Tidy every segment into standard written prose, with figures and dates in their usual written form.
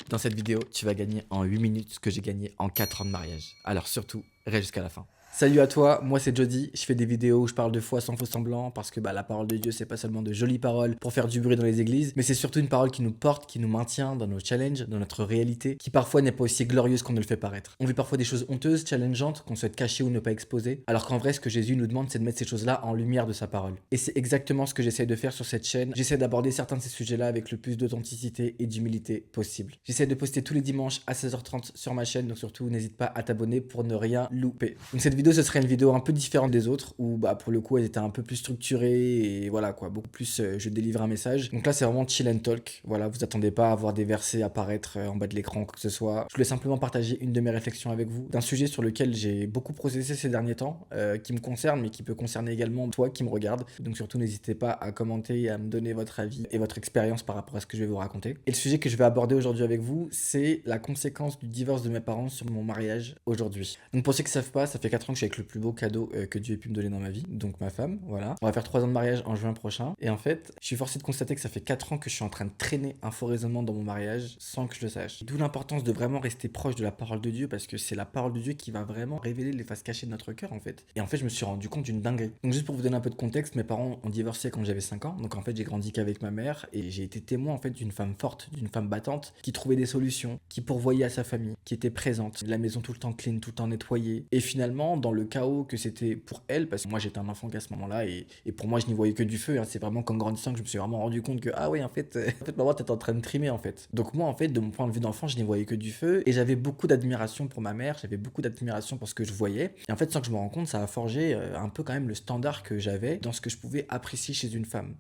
Dans cette vidéo, tu vas gagner en 8 minutes ce que j'ai gagné en 4 ans de mariage. Alors surtout, reste jusqu'à la fin. Salut à toi, moi c'est Jody, je fais des vidéos où je parle de foi sans faux semblant parce que la parole de Dieu c'est pas seulement de jolies paroles pour faire du bruit dans les églises, mais c'est surtout une parole qui nous porte, qui nous maintient dans nos challenges, dans notre réalité, qui parfois n'est pas aussi glorieuse qu'on ne le fait paraître. On vit parfois des choses honteuses, challengeantes, qu'on souhaite cacher ou ne pas exposer, alors qu'en vrai ce que Jésus nous demande c'est de mettre ces choses-là en lumière de sa parole. Et c'est exactement ce que j'essaie de faire sur cette chaîne, j'essaie d'aborder certains de ces sujets-là avec le plus d'authenticité et d'humilité possible. J'essaie de poster tous les dimanches à 16h30 sur ma chaîne, donc surtout n'hésite pas à t'abonner pour ne rien louper. Donc cette vidéo ce serait une vidéo un peu différente des autres où pour le coup elle était un peu plus structurée et voilà quoi, beaucoup plus je délivre un message. Donc là c'est vraiment chill and talk, voilà, vous attendez pas à voir des versets apparaître en bas de l'écran ou quoi que ce soit. Je voulais simplement partager une de mes réflexions avec vous d'un sujet sur lequel j'ai beaucoup processé ces derniers temps, qui me concerne mais qui peut concerner également toi qui me regarde. Donc surtout n'hésitez pas à commenter et à me donner votre avis et votre expérience par rapport à ce que je vais vous raconter. Et le sujet que je vais aborder aujourd'hui avec vous, c'est la conséquence du divorce de mes parents sur mon mariage aujourd'hui. Donc pour ceux qui savent pas, ça fait 4 ans que je suis avec le plus beau cadeau que Dieu ait pu me donner dans ma vie, donc ma femme, voilà. On va faire 3 ans de mariage en juin prochain. Et en fait, je suis forcé de constater que ça fait 4 ans que je suis en train de traîner un faux raisonnement dans mon mariage sans que je le sache. D'où l'importance de vraiment rester proche de la parole de Dieu parce que c'est la parole de Dieu qui va vraiment révéler les faces cachées de notre cœur en fait. Et en fait, je me suis rendu compte d'une dinguerie. Donc juste pour vous donner un peu de contexte, mes parents ont divorcé quand j'avais 5 ans. Donc en fait, j'ai grandi qu'avec ma mère et j'ai été témoin en fait d'une femme forte, d'une femme battante qui trouvait des solutions, qui pourvoyait à sa famille, qui était présente, la maison tout le temps clean, tout le temps nettoyée. Et finalement, dans le chaos que c'était pour elle, parce que moi j'étais un enfant qu'à ce moment-là et pour moi je n'y voyais que du feu, hein. C'est vraiment qu'en grandissant que je me suis vraiment rendu compte que ah oui en fait maman t'es en train de trimer en fait. Donc moi en fait de mon point de vue d'enfant je n'y voyais que du feu et j'avais beaucoup d'admiration pour ma mère, j'avais beaucoup d'admiration pour ce que je voyais et en fait sans que je me rende compte ça a forgé un peu quand même le standard que j'avais dans ce que je pouvais apprécier chez une femme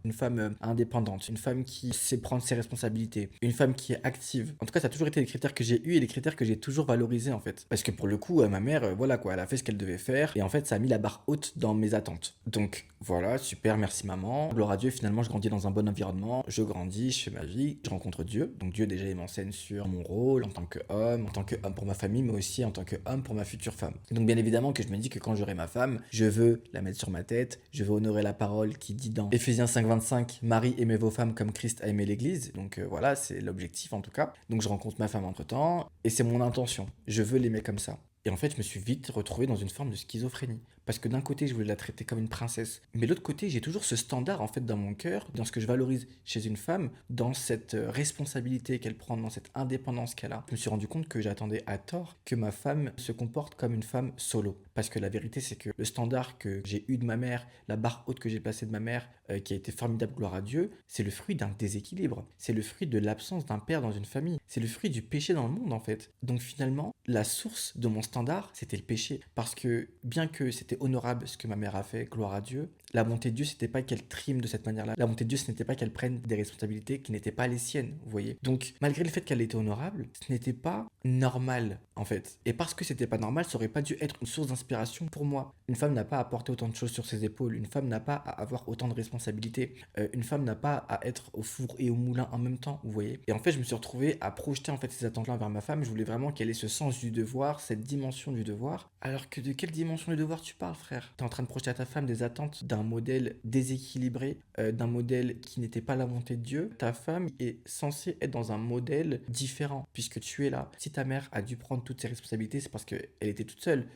indépendante, une femme qui sait prendre ses responsabilités, une femme qui est active. En tout cas ça a toujours été les critères que j'ai eu et les critères que j'ai toujours valorisés en fait. Parce que pour le coup ma mère voilà quoi, elle a fait ce qu'elle devait faire et en fait ça a mis la barre haute dans mes attentes. Donc voilà, super, merci maman. Gloire à Dieu, finalement je grandis dans un bon environnement, je grandis, je fais ma vie, je rencontre Dieu. Donc Dieu déjà il m'enseigne sur mon rôle en tant qu'homme pour ma famille, mais aussi en tant qu'homme pour ma future femme. Donc bien évidemment que je me dis que quand j'aurai ma femme, je veux la mettre sur ma tête, je veux honorer la parole qui dit dans Éphésiens 5,25, Marie aimez vos femmes comme Christ a aimé l'église. Donc voilà, c'est l'objectif en tout cas. Donc je rencontre ma femme entre temps et c'est mon intention. Je veux l'aimer comme ça. Et en fait, je me suis vite retrouvé dans une forme de schizophrénie. Parce que d'un côté, je voulais la traiter comme une princesse. Mais de l'autre côté, j'ai toujours ce standard, en fait, dans mon cœur, dans ce que je valorise chez une femme, dans cette responsabilité qu'elle prend, dans cette indépendance qu'elle a. Je me suis rendu compte que j'attendais à tort que ma femme se comporte comme une femme solo. Parce que la vérité, c'est que le standard que j'ai eu de ma mère, la barre haute que j'ai placée de ma mère, qui a été formidable, gloire à Dieu, c'est le fruit d'un déséquilibre. C'est le fruit de l'absence d'un père dans une famille. C'est le fruit du péché dans le monde, en fait. Donc finalement, la source de mon standard, c'était le péché. Parce que bien que c'était honorable ce que ma mère a fait, gloire à Dieu, la bonté de Dieu, c'était pas qu'elle trime de cette manière-là. La bonté de Dieu, ce n'était pas qu'elle prenne des responsabilités qui n'étaient pas les siennes, vous voyez. Donc, malgré le fait qu'elle était honorable, ce n'était pas normal, en fait. Et parce que c'était pas normal, ça aurait pas dû être une source d'inspiration pour moi. Une femme n'a pas à porter autant de choses sur ses épaules. Une femme n'a pas à avoir autant de responsabilités. Une femme n'a pas à être au four et au moulin en même temps, vous voyez. Et en fait, je me suis retrouvé à projeter en fait ces attentes-là vers ma femme. Je voulais vraiment qu'elle ait ce sens du devoir, cette dimension du devoir. Alors que de quelle dimension du devoir tu parles, frère? T'es en train de projeter à ta femme des attentes d'un modèle déséquilibré, d'un modèle qui n'était pas la volonté de Dieu. Ta femme est censée être dans un modèle différent puisque tu es là. Si ta mère a dû prendre toutes ses responsabilités, c'est parce qu'elle était toute seule.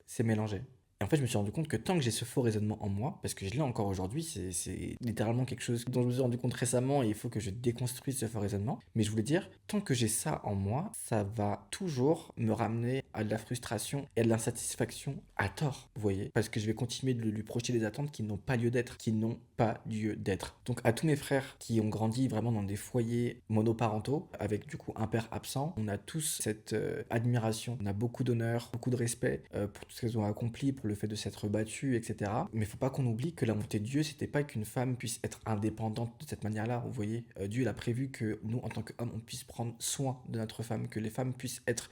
C'est mélangé. Et en fait, je me suis rendu compte que tant que j'ai ce faux raisonnement en moi, parce que je l'ai encore aujourd'hui, c'est littéralement quelque chose dont je me suis rendu compte récemment et il faut que je déconstruise ce faux raisonnement. Mais je voulais dire, tant que j'ai ça en moi, ça va toujours me ramener à de la frustration et à de l'insatisfaction à tort, vous voyez. Parce que je vais continuer de lui projeter des attentes qui n'ont pas lieu d'être, qui n'ont pas lieu d'être. Donc à tous mes frères qui ont grandi vraiment dans des foyers monoparentaux, avec du coup un père absent, on a tous cette admiration, on a beaucoup d'honneur, beaucoup de respect pour tout ce qu'elles ont accompli, pour le fait de s'être battue, etc. Mais il faut pas qu'on oublie que la volonté de Dieu, c'était pas qu'une femme puisse être indépendante de cette manière-là, vous voyez. Dieu, il a prévu que nous, en tant qu'hommes, on puisse prendre soin de notre femme, que les femmes puissent être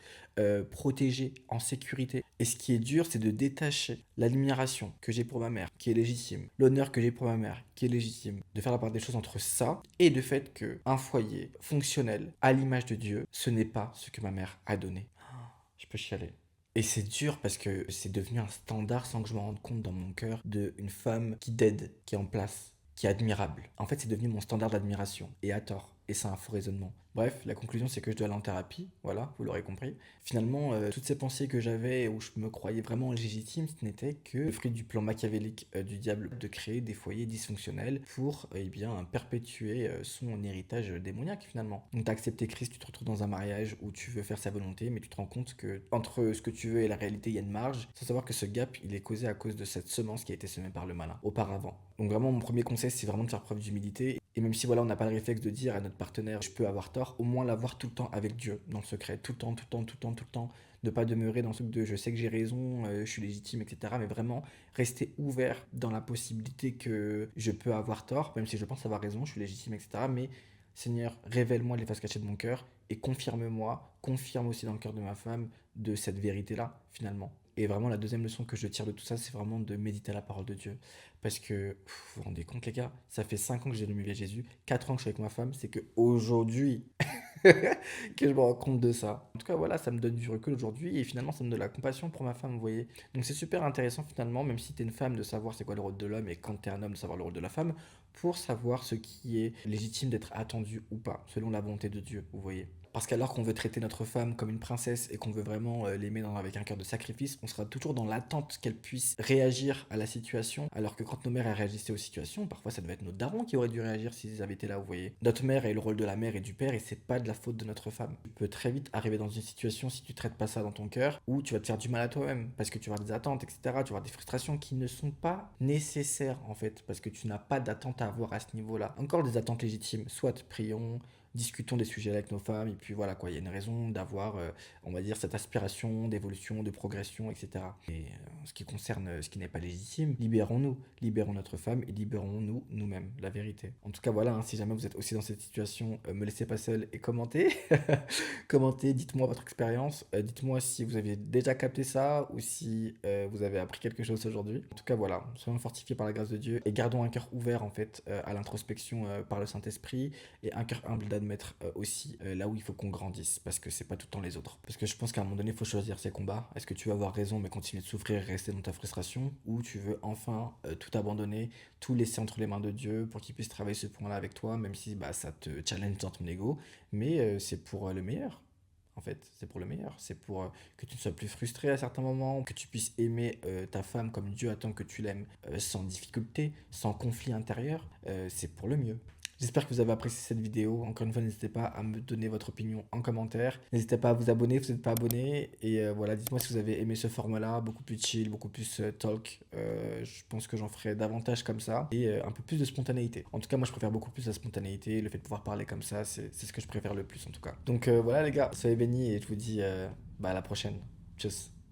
protégées, en sécurité. Et ce qui est dur, c'est de détacher l'admiration que j'ai pour ma mère, qui est légitime, l'honneur que j'ai pour ma mère, qui est légitime, de faire la part des choses entre ça et le fait qu'un foyer fonctionnel, à l'image de Dieu, ce n'est pas ce que ma mère a donné. Je peux chialer. Et c'est dur parce que c'est devenu un standard sans que je me rende compte dans mon cœur d'une femme qui d'aide, qui est en place, qui est admirable. En fait, c'est devenu mon standard d'admiration. Et à tort. et c'est un faux raisonnement. Bref, la conclusion c'est que je dois aller en thérapie, voilà, vous l'aurez compris. Finalement, toutes ces pensées que j'avais où je me croyais vraiment légitime, ce n'était que le fruit du plan machiavélique du diable de créer des foyers dysfonctionnels pour eh bien, perpétuer son héritage démoniaque finalement. Donc tu as accepté Christ, tu te retrouves dans un mariage où tu veux faire sa volonté, mais tu te rends compte que entre ce que tu veux et la réalité, il y a une marge, sans savoir que ce gap, il est causé à cause de cette semence qui a été semée par le malin auparavant. Donc vraiment, mon premier conseil, c'est vraiment de faire preuve d'humilité. Et même si voilà, on n'a pas le réflexe de dire à notre partenaire, je peux avoir tort, au moins l'avoir tout le temps avec Dieu, dans le secret, tout le temps, tout le temps, tout le temps, tout le temps. Ne pas demeurer dans ce truc de je sais que j'ai raison, je suis légitime, etc. Mais vraiment rester ouvert dans la possibilité que je peux avoir tort, même si je pense avoir raison, je suis légitime, etc. Mais Seigneur, révèle-moi les faces cachées de mon cœur et confirme-moi, confirme aussi dans le cœur de ma femme de cette vérité-là, finalement. Et vraiment, la deuxième leçon que je tire de tout ça, c'est vraiment de méditer la parole de Dieu. Parce que, vous vous rendez compte, les gars, ça fait 5 ans que j'ai donné Jésus, 4 ans que je suis avec ma femme, c'est que aujourd'hui que je me rends compte de ça. En tout cas, voilà, ça me donne du recul aujourd'hui et finalement, ça me donne de la compassion pour ma femme, vous voyez. Donc, c'est super intéressant finalement, même si t'es une femme, de savoir c'est quoi le rôle de l'homme et quand t'es un homme, de savoir le rôle de la femme, pour savoir ce qui est légitime d'être attendu ou pas, selon la volonté de Dieu, vous voyez. Parce qu'alors qu'on veut traiter notre femme comme une princesse et qu'on veut vraiment l'aimer avec un cœur de sacrifice, on sera toujours dans l'attente qu'elle puisse réagir à la situation. Alors que quand nos mères réagissaient aux situations, parfois ça devait être nos darons qui auraient dû réagir s'ils avaient été là, vous voyez. Notre mère a eu le rôle de la mère et du père et c'est pas de la faute de notre femme. Tu peux très vite arriver dans une situation si tu traites pas ça dans ton cœur où tu vas te faire du mal à toi-même parce que tu vas avoir des attentes, etc. Tu vas avoir des frustrations qui ne sont pas nécessaires en fait parce que tu n'as pas d'attente à avoir à ce niveau-là. Encore des attentes légitimes, soit prions, discutons des sujets avec nos femmes, et puis voilà quoi, il y a une raison d'avoir, on va dire, cette aspiration d'évolution, de progression, etc. Et en ce qui concerne ce qui n'est pas légitime, libérons-nous, libérons notre femme et libérons-nous nous-mêmes, la vérité. En tout cas, voilà, hein, si jamais vous êtes aussi dans cette situation, me laissez pas seul et commentez. Commentez, dites-moi votre expérience, dites-moi si vous avez déjà capté ça ou si vous avez appris quelque chose aujourd'hui. En tout cas, voilà, soyons fortifiés par la grâce de Dieu et gardons un cœur ouvert en fait à l'introspection par le Saint-Esprit et un cœur humble d'admettre aussi là où il faut qu'on grandisse parce que c'est pas tout le temps les autres. Parce que je pense qu'à un moment donné, il faut choisir ses combats. Est-ce que tu veux avoir raison mais continuer de souffrir et rester dans ta frustration ou tu veux enfin tout abandonner, tout laisser entre les mains de Dieu pour qu'il puisse travailler ce point-là avec toi, même si bah, ça te challenge dans ton ego, mais c'est pour le meilleur. En fait, c'est pour le meilleur. C'est pour que tu ne sois plus frustré à certains moments, que tu puisses aimer ta femme comme Dieu attend que tu l'aimes, sans difficulté, sans conflit intérieur. C'est pour le mieux. J'espère que vous avez apprécié cette vidéo. Encore une fois, n'hésitez pas à me donner votre opinion en commentaire. N'hésitez pas à vous abonner si vous n'êtes pas abonné. Et voilà, dites-moi si vous avez aimé ce format-là, beaucoup plus chill, beaucoup plus talk. Je pense que j'en ferai davantage comme ça. Et un peu plus de spontanéité. En tout cas, moi, je préfère beaucoup plus la spontanéité. Le fait de pouvoir parler comme ça, c'est ce que je préfère le plus en tout cas. Donc voilà les gars, soyez bénis et je vous dis bah, à la prochaine. Tchuss.